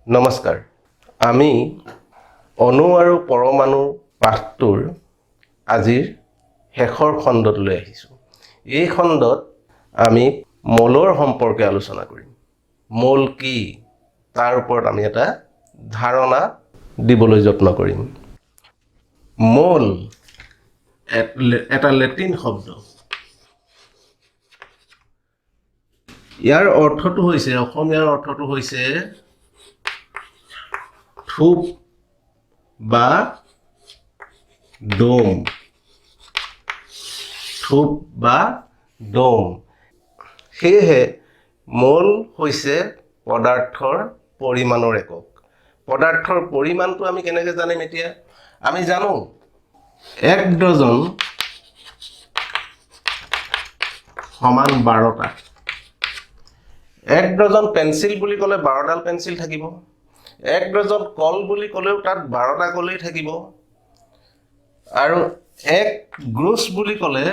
নমস্কাৰ আমি অণু আৰু পৰমাণু পাঠটোৰ আজিৰ শেষৰ খণ্ডত লৈ আহিছোঁ এই খণ্ডত আমি মলৰ সম্পৰ্কে আলোচনা কৰিম মল কি তাৰ ওপৰত আমি এটা ধাৰণা দিবলৈ যত্ন কৰিম মল এটা লেটিন শব্দ ইয়াৰ অৰ্থটো হৈছে অসমীয়াৰ অৰ্থটো হৈছে থূপ বা ডোম থূপ বা ডোম সেয়েহে মল হৈছে পদাৰ্থৰ পৰিমাণৰ একক পদাৰ্থৰ পৰিমাণটো আমি কেনেকৈ জানিম এতিয়া আমি জানো 1 ডজন সমান 12টা 1 ডজন পেন্সিল বুলি ক'লে 12ডাল পেন্সিল থাকিব 1 ডজন কল বুলি ক'লেও তাত 12টা কলেই থাকিব আৰু 1 গ্ৰুচ বুলি ক'লে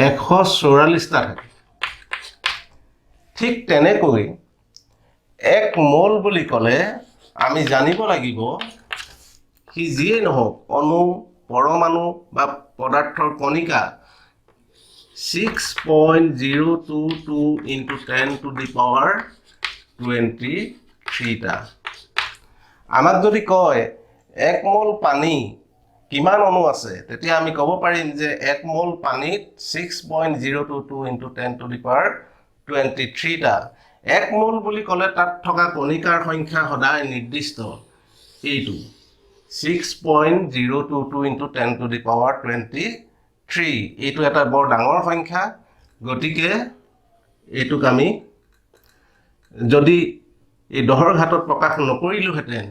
144টা থাকে ঠিক তেনেকৈ 1 মোল বুলি ক'লে আমি জানিব লাগিব কি যিয়ে নহওক অণু পৰমাণু বা পদাৰ্থৰ কণিকা 6.022 into 10 to the power 23 টা আমাক যদি কয় 1 মোল পানী কিমান অণু আছে তেতিয়া আমি ক'ব পাৰিম যে 1 মোল পানীত 6.022 into 10 to the power 23 টা 1 মোল বুলি ক'লে তাত থকা কণিকাৰ সংখ্যা সদায় নিৰ্দিষ্ট এইটো 6.022 into 10 to the power 23 এইটো এটা বৰ ডাঙৰ সংখ্যা গতিকে এইটোক আমি যদি এই দহৰ ঘাতত প্ৰকাশ নকৰিলোহেঁতেন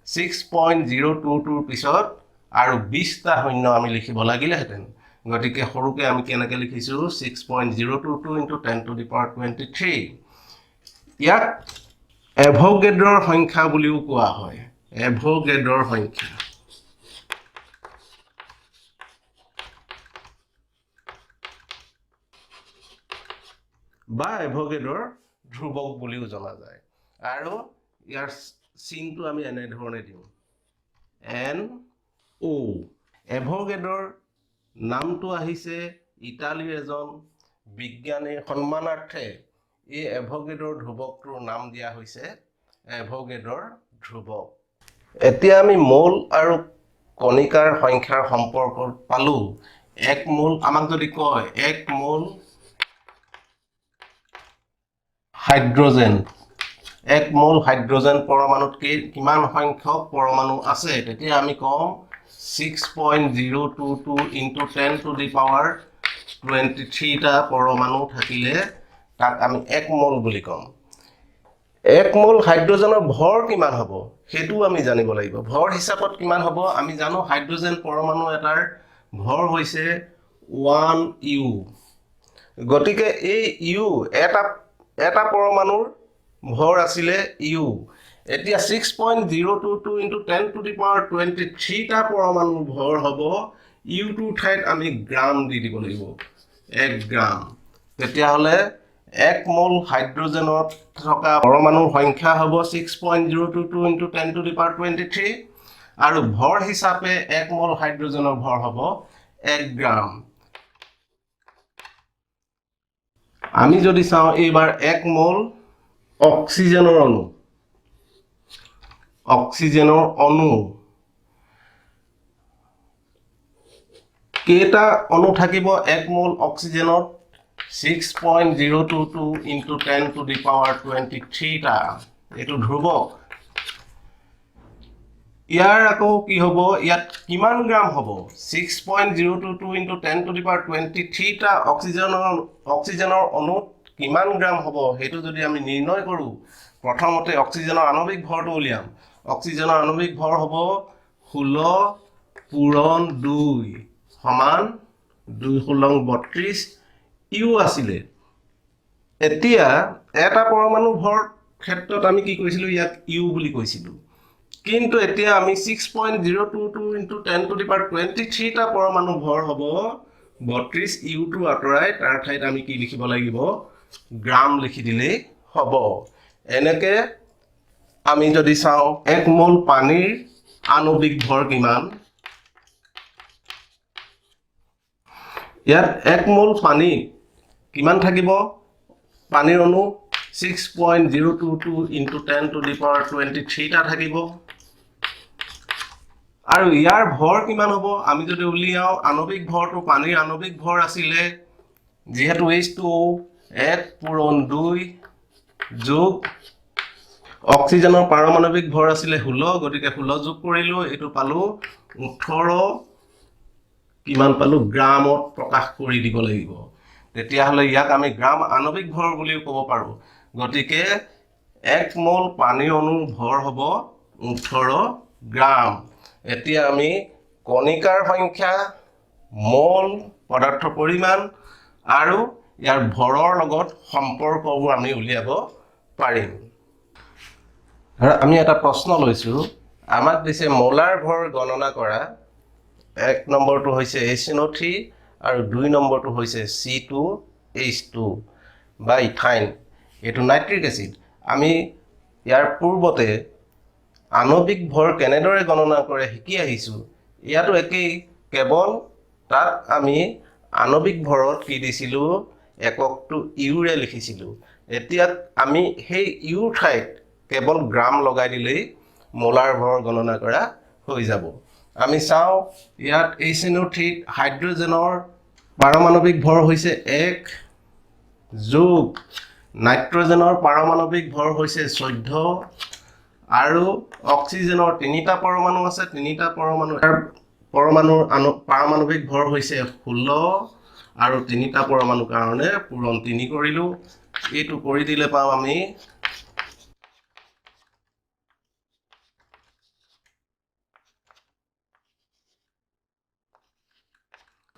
6.022 পিছত আৰু 20টা শূন্য আমি লিখিব লাগিলেহেঁতেন গতিকে সৰুকে আমি কেনেকৈ লিখিছো 6.022 into 10 to the power 23 ইয়াক এভোগাড্ৰৰ সংখ্যা বুলিও কোৱা হয় এভোগাড্ৰৰ সংখ্যা বা এভোগাড্ৰৰ ধ্ৰুৱক বুলিও জনা যায় আৰু ইয়াৰ চিনটো আমি এনে ধৰণে দিওঁ NO এভোগাড্ৰৰ নামটো আহিছে ইটালীৰ এজন বিজ্ঞানীৰ সন্মানাৰ্থে এই এভোগাড্ৰৰ ধ্ৰুৱকটোৰ নাম দিয়া হৈছে এভোগাড্ৰৰ ধ্ৰুৱক এতিয়া আমি মোল আৰু কণিকাৰ সংখ্যাৰ সম্পৰ্ক পালো 1 মোল আমাক যদি কয় 1 মোল হাইড্ৰোজেন 1 মোল হাইড্ৰোজেন পৰমাণুত কিমান সংখ্যক পৰমাণু আছে তেতিয়া আমি কম 6.022 into 10 to the power 23 টা পৰমাণু থাকিলে তাক আমি 1 মোল বুলি কম 1 মোল হাইড্ৰোজেনৰ ভৰ কিমান হ'ব হেতু আমি জানিব লাগিব ভৰ হিচাপত কিমান হ'ব আমি জানো হাইড্ৰোজেন পৰমাণু এটাৰ ভৰ হৈছে 1 U গতিকে এই U এটা পৰমাণুৰ ভৰ আছিলে U এতিয়া 6.022 into 10 to the power 23 টা পৰমাণুৰ ভৰ হ'ব U2 ঠাইত আমি গ্ৰাম দি দিব লাগিব 1 গ্ৰাম তেতিয়াহ'লে 1 মোল হাইড্ৰোজেনত থকা পৰমাণুৰ সংখ্যা হ'ব 6.022 into 10 to the power 23 আৰু ভৰ হিচাপে 1 মোল হাইড্ৰোজেনৰ ভৰ হ'ব 1 গ্ৰাম আমি যদি চাওঁ এইবাৰ 1 মোল অক্সিজেনৰ অণু কেইটা অণু থাকিব 1 মোল অক্সিজেনত 6.022 into 10 to the power 23 টা এইটো ধ্ৰুৱক ইয়াৰ আকৌ কি হ'ব ইয়াত কিমান গ্ৰাম হ'ব 6.022 into 10 to the power 23 টা অক্সিজেনৰ অণুত কিমান গ্ৰাম হ'ব হেতু যদি আমি নিৰ্ণয় কৰো প্ৰথমতে অক্সিজেনৰ আণৱিক ভৰটো উলিয়াম অক্সিজেনৰ আণৱিক ভৰ হ'ব 16 পূৰণ 2 সমান 2 16 32 U আছিলে এতিয়া এটা পৰমাণু ভৰ ক্ষেত্ৰত আমি কি কৈছিলো ইয়াক U বুলি কৈছিলো কিন্তু এতিয়া আমি 6.022 into 10 to the power 23 টা পৰমাণু ভৰ হ'ব 32 ইউটো আঁতৰাই তাৰ ঠাইত আমি কি লিখিব লাগিব গ্ৰাম লিখি দিলেই হ'ব এনেকে আমি যদি চাও 1 মোল পানীৰ আণবিক ভৰ কিমান ইয়াত 1 মোল পানী কিমান থাকিব পানীৰ অণু 6.022 into 10 to the power 23 টা থাকিব আৰু ইয়াৰ ভৰ কিমান হ'ব আমি যদি উলিয়াও আণবিক ভৰটো পানীৰ আণবিক ভৰ আছিলে যেহেতু H2O 1 পূৰণ 2 যোগ অক্সিজেনৰ পাৰমাণবিক ভৰ আছিলে 16 গতিকে 16 যোগ কৰিলো এটো পালো 18 কিমান পালো গ্ৰামত প্ৰকাশ কৰি দিব লাগিব তেতিয়া হলে ইয়াক আমি গ্ৰাম আণবিক ভৰ বুলি ক'ব পাৰো গতিকে 1 মোল পানী অণুৰ ভৰ হ'ব 18 গ্ৰাম এতিয়া আমি কণিকাৰ সংখ্যা মোল পদাৰ্থৰ পৰিমাণ আৰু ইয়াৰ ভৰৰ লগত সম্পৰ্কবোৰ আমি উলিয়াব পাৰিম আৰু আমি এটা প্ৰশ্ন লৈছো আমাক দিছে মোলাৰ ভৰ গণনা কৰা 1 নম্বৰটো হৈছে HNO3 আৰু 2 নম্বৰটো হৈছে C2H2 বা ইথাইন এটো নাইট্ৰিক এসিড আমি ইয়াৰ পূৰ্বতে আণবিক ভৰ কেনেদৰে গণনা কৰে শিকি আহিছো ইয়াতো একেই কেৱল তাত আমি আণবিক ভৰত কি দিছিলো এককটো ইউৰে লিখিছিলো এতিয়া আমি সেই ইউ ঠাইত কেৱল গ্ৰাম লগাই দিলেই মোলাৰ ভৰ গণনা কৰা হৈ যাব আমি চাও ইয়াত HNO3 হাইড্ৰোজেনৰ পাৰমাণবিক ভৰ হৈছে 1 যোগ নাইট্ৰজেনৰ পাৰমাণবিক ভৰ হৈছে 14 আৰু অক্সিজেনৰ 3টা পৰমাণু আছে 3টা পৰমাণুৰ পাৰমাণবিক ভৰ হৈছে 16 আৰু 3টা পৰমাণুৰ কাৰণে পূৰণ 3 কৰিলো এটো কৰি দিলে পাম আমি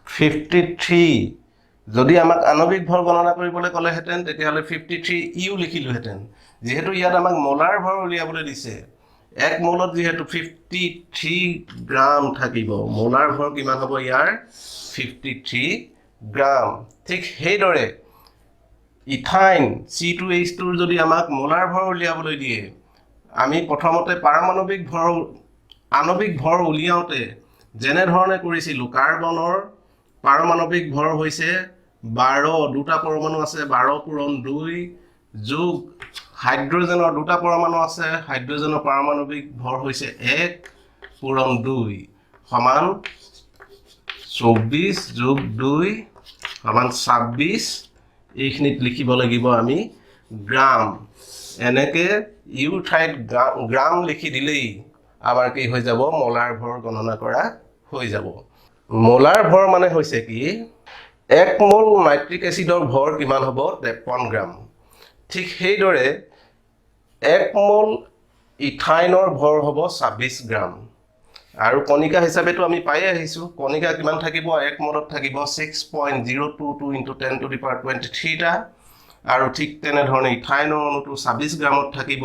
53 যদি আমাক আণবিক ভৰ গণনা কৰিবলৈ ক'লে হেতেন তেতিয়া হলে 53 ইউ লিখিলো হেতেন যেহেতু ইয়াত আমাক মোলাৰ ভৰ উলিয়াবলৈ দিছে 1 মোলত যেহেতু 53 গ্ৰাম থাকিব মোলাৰ ভৰ কিমান হ'ব ইয়াৰ 53 গ্ৰাম ঠিক হেইদৰে ইথাইন C2H2 যদি আমাক মোলাৰ ভৰ উলিয়াবলৈ দিয়ে আমি প্ৰথমতে পাৰমাণবিক ভৰ আণবিক ভৰ উলিয়াওতে যেনে ধৰণে কৰিছিলো কাৰ্বনৰ পাৰমাণবিক ভৰ হৈছে 12 দুটা পৰমাণু আছে 12 পূৰণ 2 যোগ হাইড্ৰোজেনৰ দুটা পৰমাণু আছে হাইড্ৰোজেনৰ পাৰমাণবিক ভৰ হৈছে 1 পূৰণ 2 সমান 24 যোগ 2 সমান 26 এইখিনিত লিখিব লাগিব আমি গ্ৰাম এনেকে ইউ ঠাইত গ্ৰাম লিখি দিলেই আমাৰ কি হৈ যাব মোলাৰ ভৰ গণনা কৰা হৈ যাব মোলাৰ ভৰ মানে হৈছে কি 1 মোল নাইট্ৰিক এসিডৰ ভৰ কিমান হ'ব 53 গ্ৰাম ঠিক হেইদৰে 1 মোল ইথাইনৰ ভৰ হ'ব 26 গ্ৰাম আৰু কণিকা হিচাপেটো আমি পাই আহিছো কণিকা কিমান থাকিব 1 মোলত থাকিব 6.022 into 10 to the power 23 টা আৰু ঠিক তেনে ধৰণে ইথাইনৰ অণুটো 26 গ্ৰামত থাকিব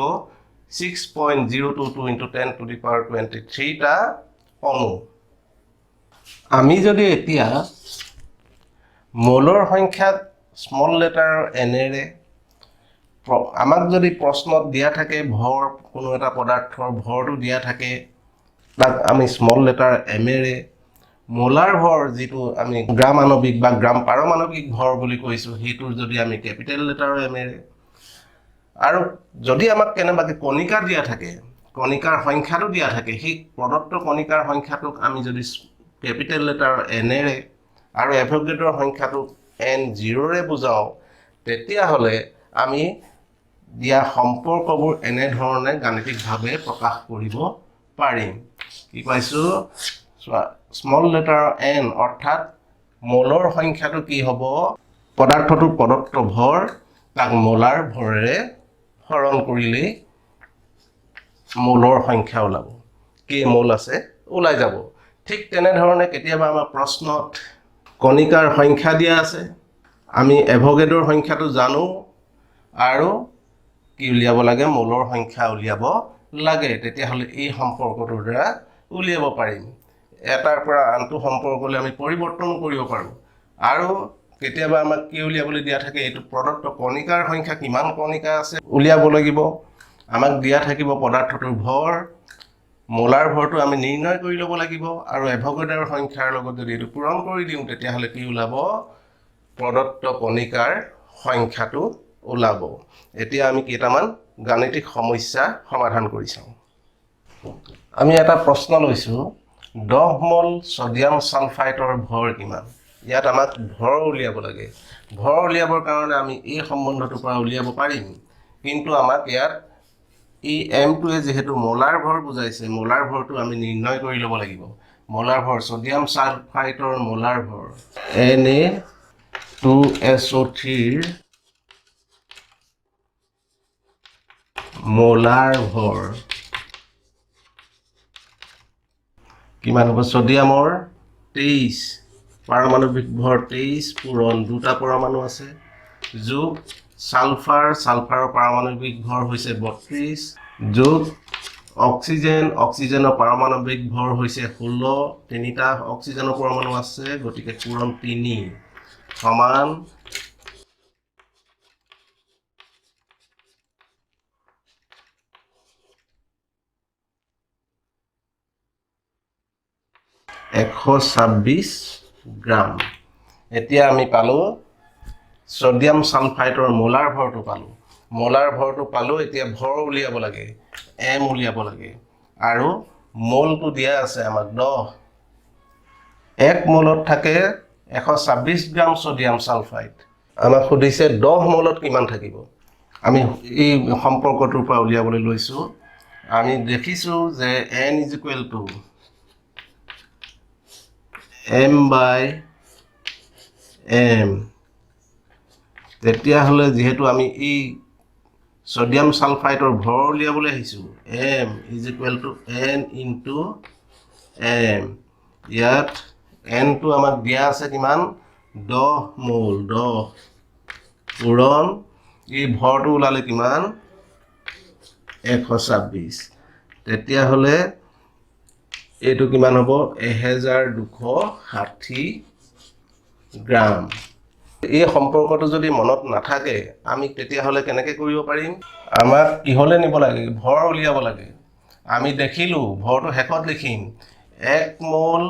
6.022 into 10 to the power 23 টা অণু আমি যদি এতিয়া মোলৰ সংখ্যা স্মল লেটাৰ n ৰে আমাক যদি প্ৰশ্নত দিয়া থাকে ভৰ কোনো এটা পদাৰ্থৰ ভৰটো দিয়া থাকে তাক আমি স্মল লেটাৰ m ৰে মোলাৰ ভৰ যেটো আমি গ্ৰাম আণবিক বা গ্ৰাম পাৰমাণবিক ভৰ বুলি কৈছো হেতুৰ যদি আমি ক্যাপিটেল লেটাৰ m ৰে আৰু যদি আমাক কেনেবাকে কণিকা দিয়া থাকে কণিকাৰ সংখ্যাটো দিয়া থাকে সেই প্ৰদত্ত কণিকাৰ সংখ্যাটোক আমি যদি ক্যাপিটেল লেটাৰ n ৰে আৰু এভোগাড্ৰৰ সংখ্যাটো n0 ৰে বুজাও তেতিয়া হলে আমি দিয়া সম্পৰ্কবোৰ এনে ধৰণে গাণিতিকভাৱে প্ৰকাশ কৰিব পাৰিম কি পাইছো স্মল লেটাৰ n অৰ্থাৎ মোলৰ সংখ্যাটো কি হ'ব পদাৰ্থটোৰ প্ৰদত্ত ভৰ তাক মোলাৰ ভৰেৰে হৰণ কৰিলে মোলৰ সংখ্যা ওলাব কি মোল আছে ওলাই যাব ঠিক তেনে ধৰণে কেতিয়াবা আমাৰ প্ৰশ্নত কণিকাৰ সংখ্যা দিয়া আছে আমি এভোগাড্ৰৰ সংখ্যাটো জানো আৰু কি উলিয়াব লাগে মোলৰ সংখ্যা উলিয়াব লাগে তেতিয়া হলে এই সম্পৰ্কটোৰ দ্বাৰা উলিয়াব পাৰিম এটাৰ পৰা আনটো সম্পৰ্কলৈ আমি পৰিৱৰ্তন কৰিব পাৰো আৰু কেতিয়াবা আমাক কি উলিয়াবলৈ দিয়া থাকে এইটো প্ৰদত্ত কণিকাৰ সংখ্যা কিমান কণিকা আছে উলিয়াব লাগিব আমাক দিয়া থাকিব পদাৰ্থটোৰ ভৰ মোলাৰ ভৰটো আমি নিৰ্ণয় কৰি ল'ব লাগিব আৰু এভগাড্ৰৰ সংখ্যাৰ লগত যদি এইটো পূৰণ কৰি দিওঁ তেতিয়াহ'লে কি ওলাব প্ৰদত্ত কণিকাৰ সংখ্যাটো ওলাব এতিয়া আমি কেইটামান গাণিতিক সমস্যা সমাধান কৰি চাওঁ আমি এটা প্ৰশ্ন লৈছো 10 মোল সোডিয়াম সালফাইডৰ ভৰ কিমান ইয়াত আমাক ভৰ উলিয়াব লাগে ভৰ উলিয়াবৰ কাৰণে আমি এই সম্বন্ধটোৰ পৰা উলিয়াব পাৰিম কিন্তু আমাক ইয়াত এই m2 যেহেতু মোলাৰ ভৰ বুজাইছে মোলাৰ ভৰটো আমি নিৰ্ণয় কৰি ল'ব লাগিব মোলাৰ ভৰ সোডিয়াম সালফাইডৰ মোলাৰ ভৰ Na2SO3 ৰ মোলাৰ ভৰ কিমান হ'ব সোডিয়ামৰ 23 পাৰমাণৱিক ভৰ 23 পূৰণ দুটা পৰমাণু আছে যোগ সালফাৰৰ পাৰমাণৱিক ভৰ হৈছে 32 যোগ অক্সিজেনৰ পাৰমাণৱিক ভৰ হৈছে 16 তিনিটা অক্সিজেনৰ পৰমাণু আছে গতিকে পূৰণ 3 সমান 126 গ্ৰাম এতিয়া আমি পালো সোডিয়াম সালফাইডৰ মোলাৰ ভৰটো পালো এতিয়া ভৰ উলিয়াব লাগে m উলিয়াব লাগে আৰু মোলটো দিয়া আছে আমাক 10 1 মোলত থাকে 126 গ্ৰাম সোডিয়াম সালফাইড আমাক সুধিছে 10 মোলত কিমান থাকিব আমি এই সম্পৰ্কটোৰ পৰা উলিয়াবলৈ লৈছো আমি দেখিছো যে n = m/m তেতিয়াহ'লে যেহেতু আমি এই সোডিয়াম সালফাইডৰ ভৰ উলিয়াবলৈ আহিছো m = n * m ইয়াত n টো আমাক দিয়া আছে কিমান 10 মোল 10 পূৰণ এই ভৰটো ওলালে কিমান 126 তেতিয়াহ'লে এইটো কিমান হ'ব 1260 গ্ৰাম এই সম্পৰ্কটো যদি মনত নাথাকে আমি তেতিয়াহ'লে কেনেকৈ কৰিব পাৰিম আমাক কিহলে নিব লাগে ভৰ উলিয়াব লাগে আমি দেখিলো ভৰটো হেকত লিখিম 1 মোল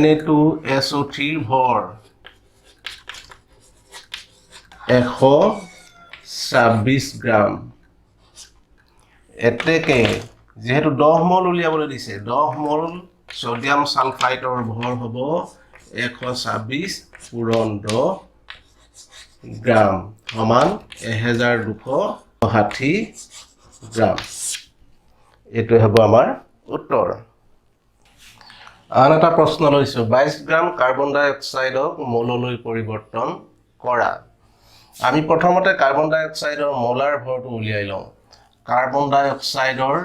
Na2SO3 ভৰ 126 গ্ৰাম এতেকে যেহেতু 10 মোল উলিয়াবলৈ দিছে 10 মোল সোডিয়াম সালফাইডৰ ভৰ হ'ব 126 পূৰণ 10 গ্ৰাম সমান 1260 গ্ৰাম এইটো হ'ব আমাৰ উত্তৰ আন এটা প্ৰশ্ন লৈছো 22 গ্ৰাম কাৰ্বন ডাই অক্সাইডক মোললৈ পৰিৱৰ্তন কৰা আমি প্ৰথমতে কাৰ্বন ডাই অক্সাইডৰ মোলাৰ ভৰটো উলিয়াই লওঁ কাৰ্বন ডাই অক্সাইডৰ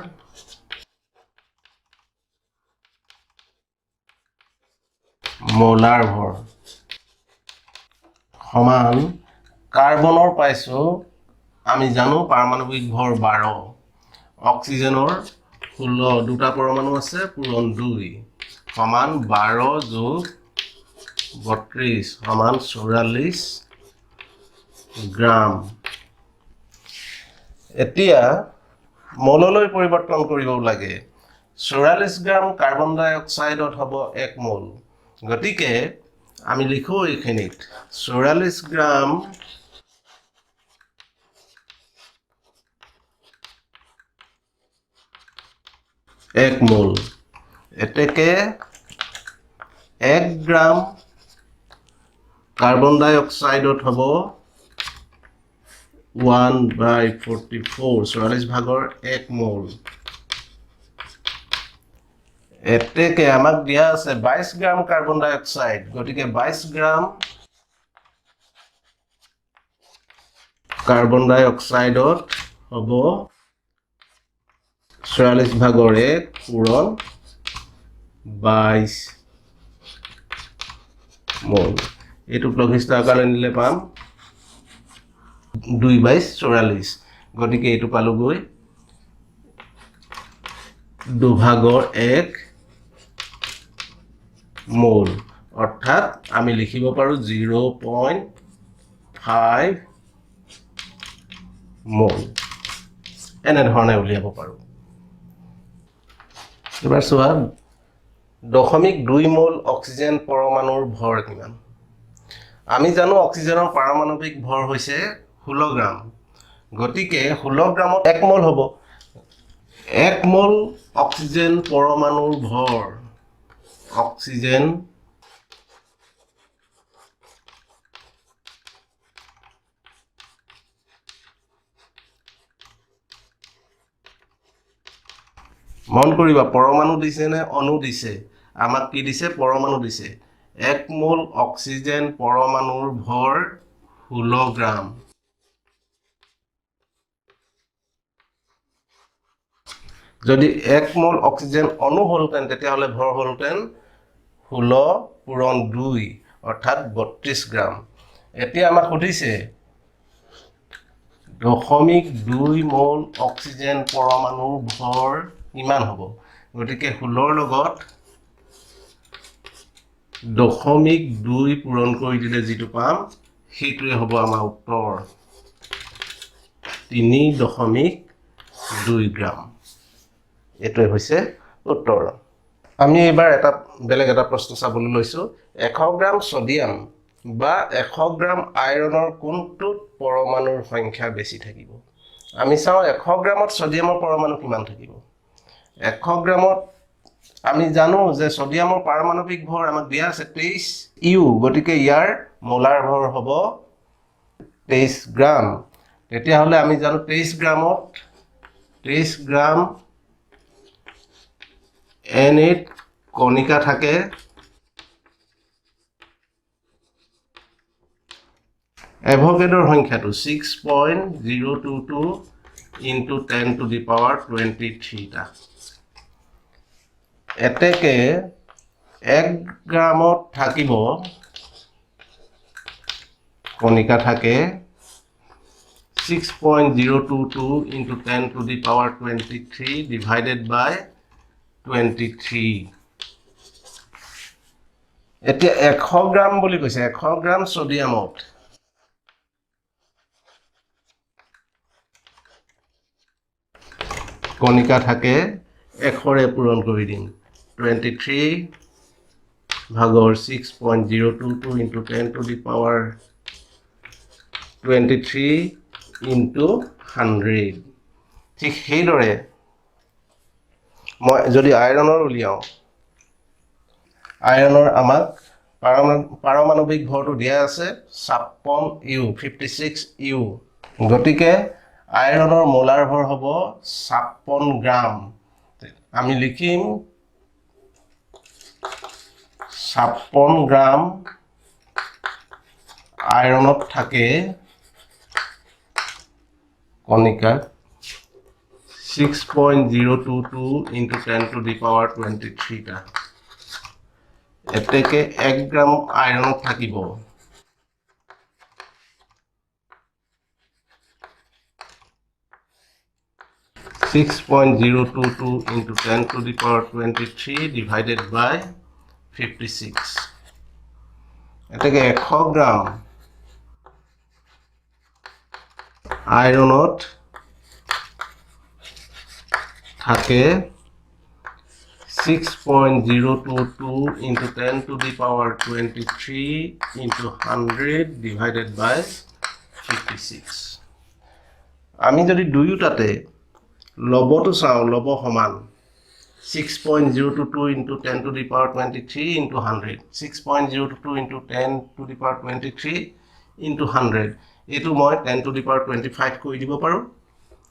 মোলাৰ ভৰ সমান কাৰ্বনৰ পাইছো আমি জানো পাৰমাণৱিক ভৰ 12 অক্সিজেনৰ 16 দুটা পৰমাণু আছে পূৰণ 2 সমান 12 যোগ 32 সমান 44 গ্ৰাম এতিয়া মোললৈ পৰিৱৰ্তন কৰিব লাগে 44 গ্ৰাম কাৰ্বন ডাই অক্সাইডত হ'ব 1 মোল গতিকে আমি লিখো এইখিনিত 44 গ্ৰাম এক মোল এতেকে 1 গ্ৰাম কাৰ্বন ডাই অক্সাইডত হ'ব 1/44 44 ভাগৰ 1 মোল এতেকে আমাক দিয়া আছে 22 গ্ৰাম কাৰ্বন ডাই অক্সাইড গতিকে 22 গ্ৰাম কাৰ্বন ডাই অক্সাইডত হ'ব 44 ভাগৰ 1 পূৰণ 22 মোল এইটো লঘিষ্ঠ আকাৰে নিলে পাম 2/44 গতিকে এইটো পালোগৈ 2/1 মোল অৰ্থাৎ আমি লিখিব পাৰো 0.5 মোল এনেধৰণে উলিয়াব পাৰো এবাৰ চোৱা 0.2 মোল অক্সিজেন পৰমাণুৰ ভৰ কিমান আমি জানো অক্সিজেনৰ পাৰমাণৱিক ভৰ হৈছে 16 গ্ৰাম গতিকে 16 গ্ৰামত 1 মোল হ'ব 1 মোল অক্সিজেন পৰমাণুৰ ভৰ অক্সিজেন মন কৰিবা পৰমাণু দিছে নে অণু দিছে আমাক কি দিছে পৰমাণু দিছে 1 মোল অক্সিজেন পৰমাণুৰ ভৰ 16 গ্ৰাম যদি 1 মোল অক্সিজেন অণু হলতেন তেতিয়াহলে ভৰ হলতেন 16 পূৰণ 2 অৰ্থাৎ 32 গ্ৰাম এতিয়া আমাক সুধিছে 0.2 মোল অক্সিজেন পৰমাণুৰ ভৰ কিমান হ'ব গতিকে 16 লগত 0.2 পূৰণ কৰি দিলে যেটো পাম সেইটোৱে হ'ব আমাৰ উত্তৰ 3.2 গ্ৰাম এটোৱে হৈছে উত্তৰ আমি এবাৰ বেলেগ এটা প্ৰশ্ন চাবলৈ লৈছো 100 গ্ৰাম সোডিয়াম বা 100 গ্ৰাম আইৰণৰ কোনটো পৰমাণুৰ সংখ্যা বেছি থাকিব আমি চাও 100 গ্ৰামত সোডিয়ামৰ পৰমাণু কিমান থাকিব 100 গ্ৰামত আমি জানো যে সোডিয়ামৰ পাৰমাণৱিক ভৰ আমাক দিয়া আছে 23 ইউ গতিকে ইয়াৰ মোলাৰ ভৰ হ'ব 23 গ্ৰাম তেতিয়া হলে আমি জানো 23 গ্ৰামত 23 গ্ৰাম Na কণিকা থাকে এভোগাড্ৰোৰ সংখ্যাটো 6.022 into 10 to the power 23 টা এতেকে 1 গ্ৰামত থাকিব কণিকা থাকে 6.022 into 10 to the power 23 divided by 23 এতিয়া 100 গ্ৰাম বুলি কৈছে 100 গ্ৰাম সোডিয়ামত কণিকা থাকে 100ৰে পূৰণ কৰি দিম 23 ভাগৰ 6.022 into 10 to the power 23 into 100 ঠিক সেইদৰে মই যদি আইৰণৰ উলিয়াও আইৰণৰ আমাক পাৰমাণৱিক ভৰটো দিয়া আছে 56 ইউ 56 ইউ গতিকে আইৰণৰ মোলাৰ ভৰ হ'ব 56 গ্ৰাম আমি লিখিম 56 গ্ৰাম আইৰণত থাকে কণিকা 6.022 into 10 to the power 23 টা এতেকে 1 গ্ৰাম আইৰণত থাকিব 6.022 into 10 to the power 23 divided by 56 এটাকে 100 গ্রাম আয়রনত থাকে 6.022 into 10 to the power 23 into 100 divided by 56 আমি যদি দুয়োটাতে লবটো চাও লব সমান 6.022 into 10 to the power 23 into 100 6.022 into 10 to the power 23 into 100 এটো মই 10 to the power 25 কই দিব পাৰো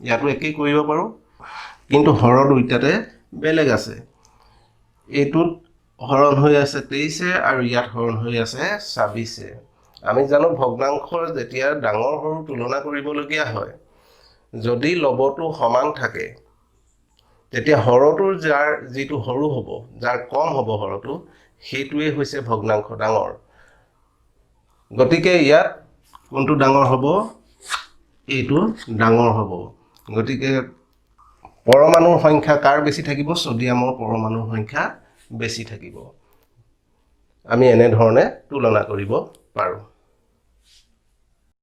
ইয়াটো একই কইব পাৰো কিন্তু হৰ দুইটাতে বেলেগ আছে এটোত হৰণ হৈ আছে 23 আৰু ইয়াত হৰণ হৈ আছে 26 আমি জানো ভগ্নাংশৰ যেতিয়া ডাঙৰ হৰু তুলনা কৰিবলগীয়া হয় যদি লবটো সমান থাকে তেতিয়া হৰটোৰ যাৰ যেটো হৰু হ'ব যাৰ কম হ'ব হৰটো হেতুৱে হৈছে ভগ্নাংশ ডাঙৰ গতিকে ইয়াত কোনটো ডাঙৰ হ'ব এটো ডাঙৰ হ'ব গতিকে পৰমাণুৰ সংখ্যা কাৰ বেছি থাকিব সোডিয়ামৰ পৰমাণুৰ সংখ্যা বেছি থাকিব আমি এনেধৰণে তুলনা কৰিব পাৰোঁ